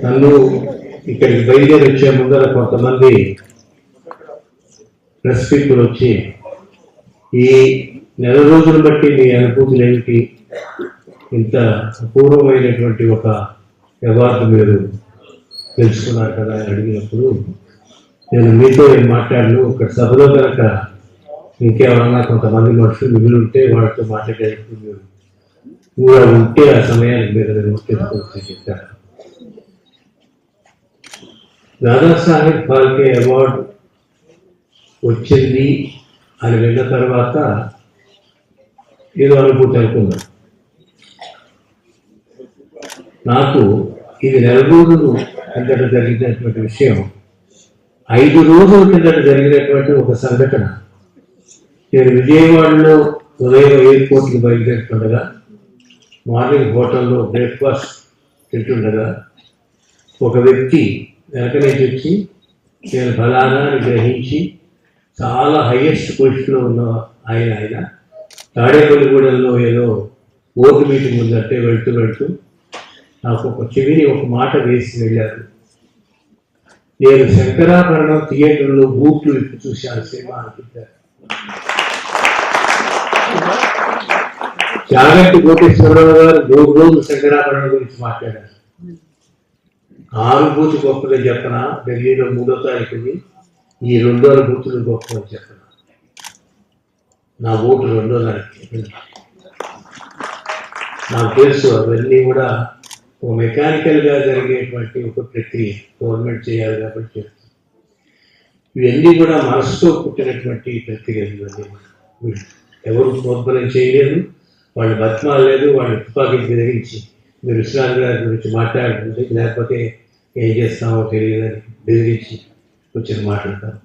నన్ను ఇక్కడికి బయలుదేరి వచ్చే ముందర కొంతమంది ప్రెస్ పీపుల్ వచ్చి ఈ నెల రోజులు బట్టి నీ అనుభూతులు ఏమిటి, ఇంత అపూర్వమైనటువంటి ఒక అవార్డు మీరు తెలుసుకున్నారు కదా అని అడిగినప్పుడు నేను మీతో ఏం మాట్లాడను, ఒక సభలో కనుక ఇంకేమన్నా కొంతమంది మనుషులు మిగిలి ఉంటే వాళ్ళతో మాట్లాడేందుకు మీరు కూడా ఉంటే ఆ సమయానికి మీరు తెలుసుకోవచ్చు చెప్పారు. దాదాసాహెబ్ ఫాల్కే అవార్డు వచ్చింది అని విన్న తర్వాత ఏదో అనుభూతి అనుకున్నాను. నాకు ఇది నెల రోజులు కిందట జరిగినటువంటి విషయం 5 రోజుల కిందట జరిగినటువంటి ఒక సంఘటన. నేను విజయవాడలో ఉదయం ఎయిర్పోర్ట్కి బయలుదేరుతుండగా మార్నింగ్ హోటల్లో బ్రేక్ఫాస్ట్ తింటుండగా ఒక వ్యక్తి వెనక నుంచి వచ్చి నేను ఫలానా అని గ్రహించి చాలా హైయెస్ట్ పొజిషన్లో ఉన్న ఆయన తాడేపల్లిగూడెంలో ఏదో ఓటు మీటింగ్ ఉందంటే వెళ్తూ నాకు ఒక చెవిని ఒక మాట వేసి వెళ్ళారు. నేను శంకరాభరణం థియేటర్లో బూట్లు విప్పి చూశాను సినిమా అనుకుంటారు. జాగంటి కోటేశ్వరరావు గారు 3 రోజులు శంకరాభరణం గురించి మాట్లాడారు. ఆ అనుభూతి గొప్పగా చెప్పనా, ఢిల్లీలో 3వ తారీఖుని ఈ 2 అనుభూతులు గొప్పగా చెప్పనా. నా ఓటు 2వ తారీఖు. నాకు తెలుసు అవన్నీ కూడా ఒక మెకానికల్గా జరిగేటువంటి ఒక ప్రక్రియ, గవర్నమెంట్ చేయాలి కాబట్టి చేస్తుంది. ఇవన్నీ కూడా మనసుతో పుట్టినటువంటి ప్రక్రియలు. ఇవన్నీ ఎవరు ప్రోత్బలం చేయలేదు, వాళ్ళు బతిమాలేదు, వాళ్ళు తుపాకీ బెదిరించి మీరు విశ్రాంతి గారి గురించి మాట్లాడుతుంది లేకపోతే ఏం చేస్తామో తెలియదని బెదిరించి వచ్చిన మాట్లాడతారు.